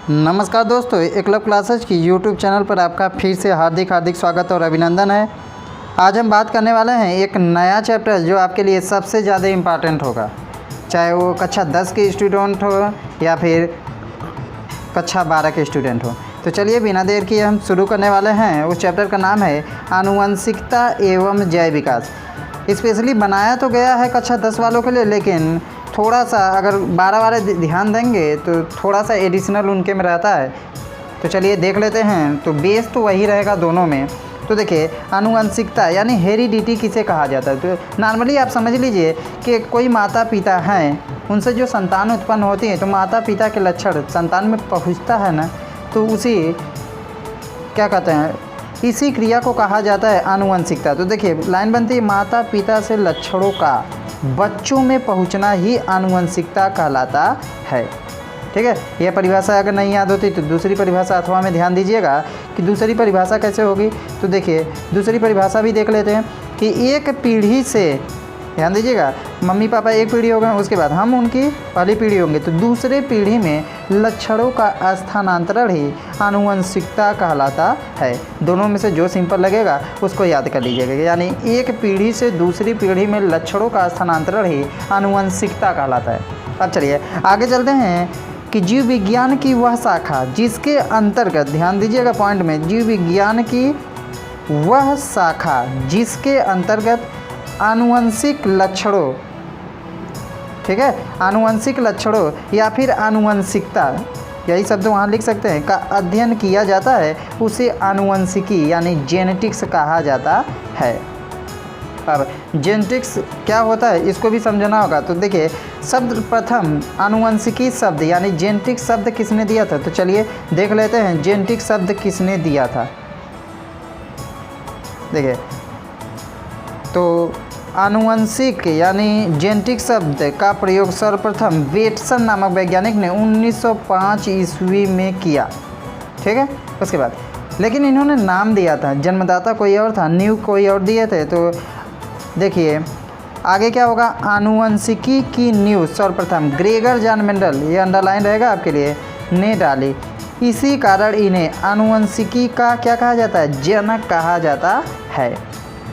नमस्कार दोस्तों, एकलव्य क्लासेज की यूट्यूब चैनल पर आपका फिर से हार्दिक स्वागत और अभिनंदन है। आज हम बात करने वाले हैं एक नया चैप्टर जो आपके लिए सबसे ज़्यादा इम्पॉर्टेंट होगा, चाहे वो कक्षा 10 के स्टूडेंट हो या फिर कक्षा 12 के स्टूडेंट हो। तो चलिए बिना देर किए हम शुरू करने वाले हैं। उस चैप्टर का नाम है आनुवंशिकता एवं जैव विकास। स्पेशली बनाया तो गया है कक्षा 10 वालों के लिए, लेकिन थोड़ा सा अगर 12 वाले ध्यान देंगे तो थोड़ा सा एडिशनल उनके में रहता है। तो चलिए देख लेते हैं। तो बेस तो वही रहेगा दोनों में। तो देखिए, आनुवंशिकता यानी हेरिडिटी किसे कहा जाता है। तो नॉर्मली आप समझ लीजिए कि कोई माता पिता हैं, उनसे जो संतान उत्पन्न होती है तो माता पिता के लक्षण संतान में पहुँचता है ना, तो उसी क्या कहते हैं, इसी क्रिया को कहा जाता है आनुवंशिकता। तो देखिए लाइन बनती है, माता पिता से लक्षणों का बच्चों में पहुंचना ही आनुवंशिकता कहलाता है। ठीक है, यह परिभाषा अगर नहीं याद होती तो दूसरी परिभाषा अथवा में ध्यान दीजिएगा कि दूसरी परिभाषा कैसे होगी। तो देखिए दूसरी परिभाषा भी देख लेते हैं कि एक पीढ़ी से, ध्यान दीजिएगा, मम्मी पापा एक पीढ़ी हो गए, उसके बाद हम उनकी पहली पीढ़ी होंगे, तो दूसरे पीढ़ी में लक्षणों का स्थानांतरण ही आनुवंशिकता कहलाता है। दोनों में से जो सिंपल लगेगा उसको याद कर लीजिएगा, यानी एक पीढ़ी से दूसरी पीढ़ी में लक्षणों का स्थानांतरण ही आनुवंशिकता कहलाता है। अब चलिए आगे चलते हैं कि जीव विज्ञान की वह शाखा जिसके अंतर्गत, ध्यान दीजिएगा पॉइंट में, जीव विज्ञान की वह शाखा जिसके अंतर्गत आनुवंशिक लक्षणों, ठीक है, आनुवंशिक लक्षणों या फिर आनुवंशिकता, यही शब्द वहाँ लिख सकते हैं, का अध्ययन किया जाता है, उसे आनुवंशिकी यानी जेनेटिक्स कहा जाता है। अब जेनेटिक्स क्या होता है इसको भी समझना होगा। तो देखिए शब्द प्रथम आनुवंशिकी शब्द यानी जेनेटिक शब्द किसने दिया था, तो चलिए देख लेते हैं जेनेटिक शब्द किसने दिया था। देखिए तो आनुवंशिक यानी जेनेटिक शब्द का प्रयोग सर्वप्रथम वेटसन नामक वैज्ञानिक ने 1905 ईस्वी में किया। ठीक है, उसके बाद लेकिन इन्होंने नाम दिया था, जन्मदाता कोई और था, नींव कोई और दिए थे। तो देखिए आगे क्या होगा, आनुवंशिकी की नींव सर्वप्रथम ग्रेगर जॉन मेंडल, ये अंडरलाइन रहेगा आपके लिए, ने डाली। इसी कारण इन्हें आनुवंशिकी का क्या कहा जाता है, जनक कहा जाता है।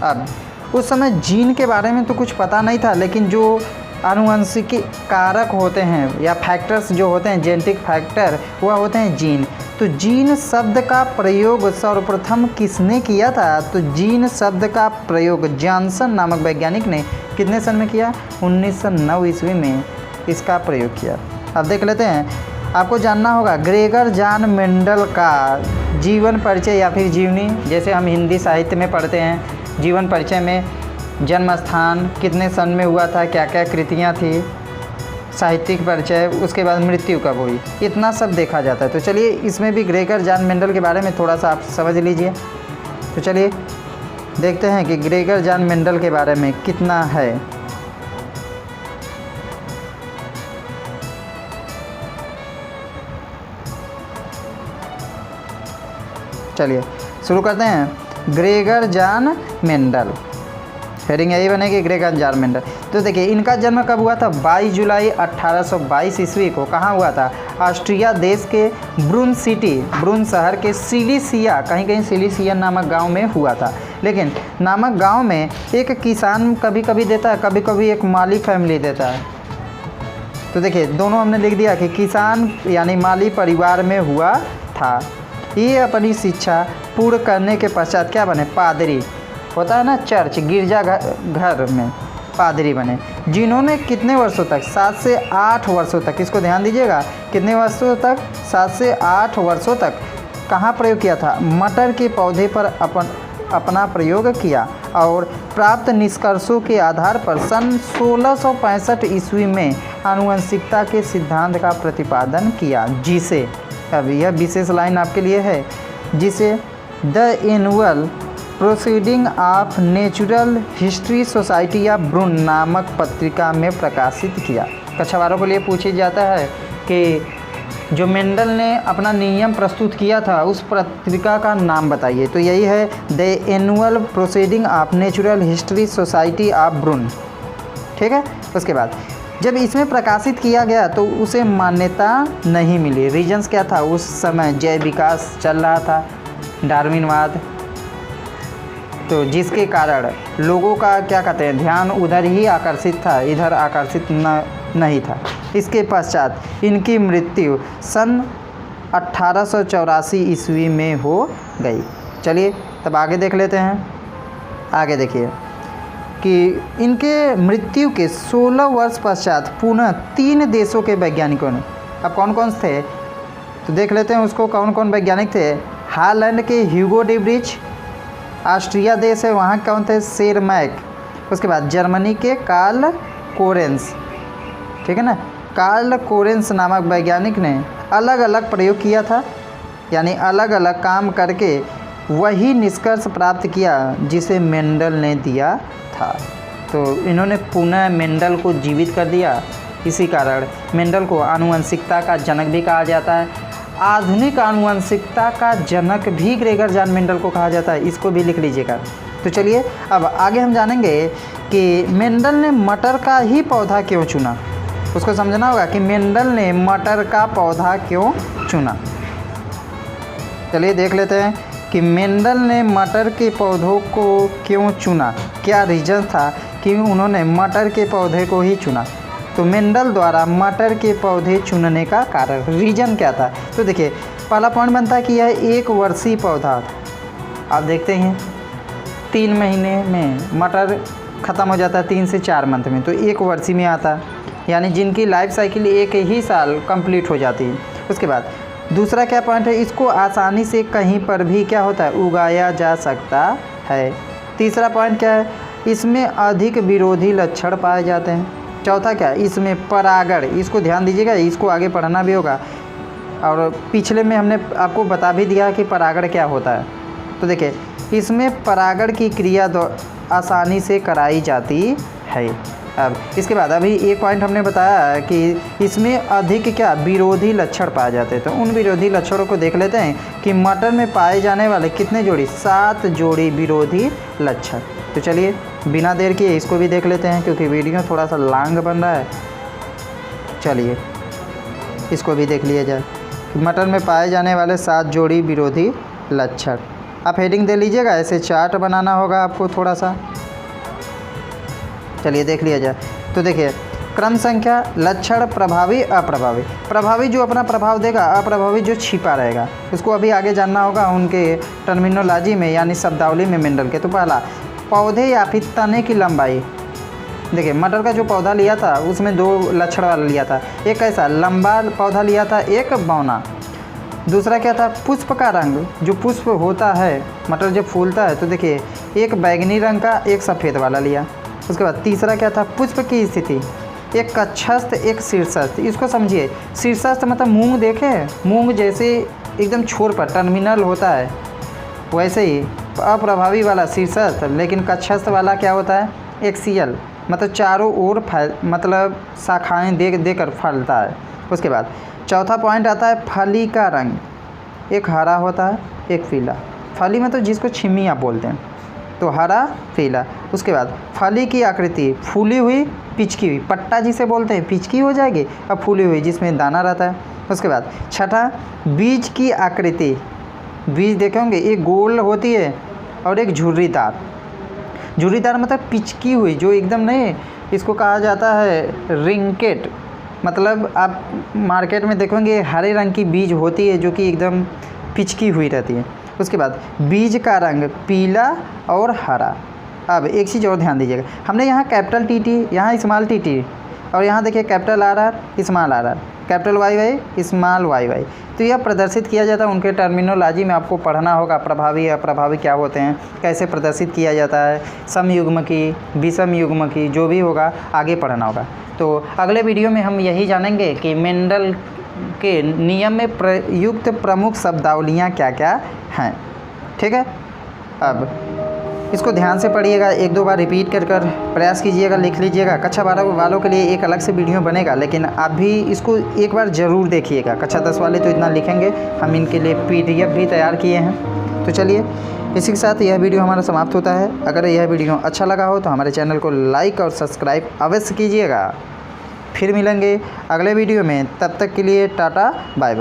अब उस समय जीन के बारे में तो कुछ पता नहीं था, लेकिन जो आनुवंशिकी कारक होते हैं या फैक्टर्स जो होते हैं, जेनेटिक फैक्टर, वह होते हैं जीन। तो जीन शब्द का प्रयोग सर्वप्रथम किसने किया था, तो जीन शब्द का प्रयोग जॉनसन नामक वैज्ञानिक ने कितने सन में किया, 1909 ईस्वी में इसका प्रयोग किया। अब देख लेते हैं, आपको जानना होगा ग्रेगर जॉन मेंडल का जीवन परिचय या फिर जीवनी, जैसे हम हिंदी साहित्य में पढ़ते हैं जीवन परिचय में जन्म स्थान, कितने सन में हुआ था, क्या क्या कृतियाँ थी, साहित्यिक परिचय, उसके बाद मृत्यु कब हुई, इतना सब देखा जाता है। तो चलिए इसमें भी ग्रेगर जॉन मेंडल के बारे में थोड़ा सा आप समझ लीजिए। तो चलिए देखते हैं कि ग्रेगर जॉन मेंडल के बारे में कितना है। चलिए शुरू करते हैं। ग्रेगर जॉन मेंडल, हेडिंग यही बनेगी, ग्रेगर जॉन मेंडल। तो देखिए इनका जन्म कब हुआ था, 22 जुलाई 1822 ईस्वी को। कहाँ हुआ था, ऑस्ट्रिया देश के ब्रून सिटी, ब्रून शहर के सिलिसिया, कहीं कहीं सिलिसिया नामक गांव में हुआ था। लेकिन नामक गांव में एक किसान कभी कभी देता है, कभी कभी एक माली फैमिली देता है। तो देखिए दोनों हमने लिख दिया कि किसान यानी माली परिवार में हुआ था। ये अपनी शिक्षा पूर्ण करने के पश्चात क्या बने, पादरी, होता है ना चर्च, गिरजा घर में पादरी बने, जिन्होंने कितने वर्षों तक, 7 से 8 वर्षों तक, इसको ध्यान दीजिएगा, कितने वर्षों तक, 7 से 8 वर्षों तक कहाँ प्रयोग किया था, मटर के पौधे पर अपना प्रयोग किया और प्राप्त निष्कर्षों के आधार पर सन 1665 ईस्वी में आनुवंशिकता के सिद्धांत का प्रतिपादन किया, जिसे, अब यह विशेष लाइन आपके लिए है, जिसे the annual proceeding of natural history society of Brunn नामक पत्रिका में प्रकाशित किया। कक्षा वालों के लिए पूछा जाता है कि जो मेंडल ने अपना नियम प्रस्तुत किया था उस पत्रिका का नाम बताइए, तो यही है the annual proceeding of natural history society of Brunn. ठीक है, उसके बाद जब इसमें प्रकाशित किया गया तो उसे मान्यता नहीं मिली। रीजन्स क्या था, उस समय जैव विकास चल रहा था, डार्विनवाद, तो जिसके कारण लोगों का क्या कहते हैं ध्यान उधर ही आकर्षित था, इधर आकर्षित नहीं था। इसके पश्चात इनकी मृत्यु सन 1884 ईस्वी में हो गई। चलिए तब आगे देख लेते हैं। आगे देखिए कि इनके मृत्यु के 16 वर्ष पश्चात पुनः 3 देशों के वैज्ञानिकों ने, अब कौन कौन थे तो देख लेते हैं उसको, कौन कौन वैज्ञानिक थे। हालैंड के ह्यूगो डी ब्रिच, ऑस्ट्रिया देश है वहाँ कौन थे, शेरमैक। उसके बाद जर्मनी के कार्ल कोरेंस, ठीक है ना, कार्ल कोरेंस नामक वैज्ञानिक ने अलग अलग प्रयोग किया था, यानी अलग अलग काम करके वही निष्कर्ष प्राप्त किया जिसे मेंडल ने दिया था। तो इन्होंने पुनः मेंडल को जीवित कर दिया। इसी कारण मेंडल को आनुवंशिकता का जनक भी कहा जाता है। आधुनिक आनुवंशिकता का जनक भी ग्रेगर जॉन मेंडल को कहा जाता है, इसको भी लिख लीजिएगा। तो चलिए अब आगे हम जानेंगे कि मेंडल ने मटर का ही पौधा क्यों चुना। उसको समझना होगा कि मेंडल ने मटर का पौधा क्यों चुना। चलिए देख लेते हैं कि मेंडल ने मटर के पौधों को क्यों चुना, क्या रीज़न था कि उन्होंने मटर के पौधे को ही चुना। तो मेंडल द्वारा मटर के पौधे चुनने का कारण, रीज़न क्या था। तो देखिए पहला पॉइंट बनता है कि यह 1 वर्षीय पौधा था। आप देखते हैं 3 महीने में मटर ख़त्म हो जाता है, 3 से 4 मंथ में, तो 1 वर्षीय में आता, यानी जिनकी लाइफ साइकिल 1 ही साल कंप्लीट हो जाती है। उसके बाद दूसरा क्या पॉइंट है, इसको आसानी से कहीं पर भी क्या होता है, उगाया जा सकता है। तीसरा पॉइंट क्या है, इसमें अधिक विरोधी लक्षण पाए जाते हैं। चौथा क्या, इसमें परागण, इसको ध्यान दीजिएगा, इसको आगे पढ़ना भी होगा, और पिछले में हमने आपको बता भी दिया कि परागण क्या होता है। तो देखिए इसमें परागण की क्रिया आसानी से कराई जाती है। अब इसके बाद अभी एक पॉइंट हमने बताया कि इसमें अधिक क्या विरोधी लक्षण पाए जाते हैं। तो उन विरोधी लक्षणों को देख लेते हैं कि मटर में पाए जाने वाले कितने जोड़ी, 7 जोड़ी विरोधी लक्षण। तो चलिए बिना देर किए इसको भी देख लेते हैं, क्योंकि वीडियो थोड़ा सा लॉन्ग बन रहा है। चलिए इसको भी देख लिया जाए। मटर में पाए जाने वाले 7 जोड़ी विरोधी लक्षण, आप हेडिंग दे लीजिएगा, ऐसे चार्ट बनाना होगा आपको थोड़ा सा। चलिए देख लिया जाए। तो देखिए क्रम संख्या, लक्षण, प्रभावी, अप्रभावी। प्रभावी जो अपना प्रभाव देगा, अप्रभावी जो छिपा रहेगा, उसको अभी आगे जानना होगा उनके टर्मिनोलॉजी में, यानी शब्दावली में मेंडल के। तो पहला, पौधे या फिर तने की लंबाई। देखिए मटर का जो पौधा लिया था उसमें 2 लक्षण वाला लिया था, एक कैसा लंबा पौधा लिया था, एक बौना। दूसरा क्या था, पुष्प का रंग, जो पुष्प होता है मटर जब फूलता है, तो देखिए एक बैगनी रंग का, एक सफ़ेद वाला लिया। उसके बाद तीसरा क्या था, पुष्प की स्थिति, एक कक्षस्थ एक शीर्षस्थ। इसको समझिए, शीर्षस्थ मतलब मूंग, देखे मूंग जैसे एकदम छोर पर टर्मिनल होता है, वैसे ही अप्रभावी वाला शीर्षस्थ, लेकिन कक्षस्थ वाला क्या होता है, एक्सियल, मतलब चारों ओर मतलब शाखाएं देकर फैलता है। उसके बाद चौथा पॉइंट आता है फली का रंग, एक हरा होता है एक पीला। फली में तो जिसको छिमी आप बोलते हैं, तो हरा पीला। उसके बाद फली की आकृति, फूली हुई पिचकी हुई, पट्टा जिसे बोलते हैं, पिचकी हो जाएगी, अब फूली हुई जिसमें दाना रहता है। उसके बाद छठा, बीज की आकृति, बीज देखे होंगे एक गोल होती है और एक झुर्रीदार। झुर्रीदार मतलब पिचकी हुई, जो एकदम नहीं, इसको कहा जाता है रिंकेट, मतलब आप मार्केट में देखोगे हरे रंग की बीज होती है जो कि एकदम पिचकी हुई रहती है। उसके बाद बीज का रंग पीला और हरा। अब एक चीज़ और ध्यान दीजिएगा, हमने यहाँ कैपिटल टी, यहाँ स्मॉल टी, और यहाँ देखिए capital R, small R, capital Y, small Y. तो यह प्रदर्शित किया जाता है, उनके टर्मिनोलॉजी में आपको पढ़ना होगा, प्रभावी अप्रभावी क्या होते हैं, कैसे प्रदर्शित किया जाता है, समयुग्मकी, विषमयुग्मकी, जो भी होगा आगे पढ़ना होगा। तो अगले वीडियो में हम यही जानेंगे कि मेंडल के नियम में प्रयुक्त प्रमुख शब्दावलियाँ क्या क्या हैं। ठीक है, अब इसको ध्यान से पढ़िएगा, 1-2 बार रिपीट कर प्रयास कीजिएगा, लिख लीजिएगा। कक्षा 12 वालों के लिए एक अलग से वीडियो बनेगा, लेकिन आप भी इसको एक बार ज़रूर देखिएगा। कक्षा 10 वाले तो इतना लिखेंगे, हम इनके लिए PDF भी तैयार किए हैं। तो चलिए इसी के साथ यह वीडियो हमारा समाप्त होता है। अगर यह वीडियो अच्छा लगा हो तो हमारे चैनल को लाइक और सब्सक्राइब अवश्य कीजिएगा। फिर मिलेंगे अगले वीडियो में, तब तक के लिए टाटा बाय बाय।